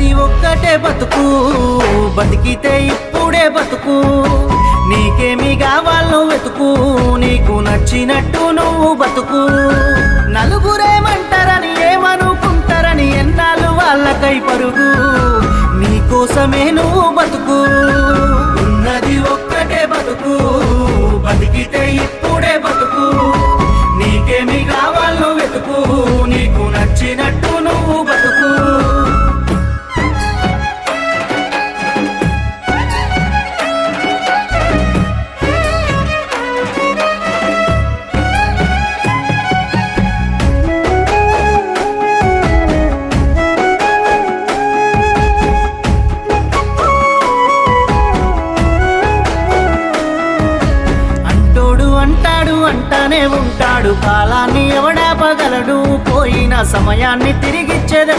ఉన్నది ఒక్కటే బతుకు, బతికితే ఇప్పుడే బతుకు. నీకేమి కావాలో వెతుకు, నీకు నచ్చినట్టు నువ్వు బతుకు. నలుగురేమంటారని ఏమనుకుంటారని ఎన్నాళ్ళు వాళ్ళకై పరుగు, నీకోసమే నువ్వు బతుకు. ఉన్నది ఒక్కటే బతుకు, బతికితే ఇప్పుడే బతుకు. నీకేమి కావాలో వెతుకు, నీకు నచ్చినట్టు నువ్వు బతుకు. అంటానే ఉంటాడు, కాలాన్ని ఎవడాపగలడు, పోయిన సమయాన్ని తిరిగిచ్చేదే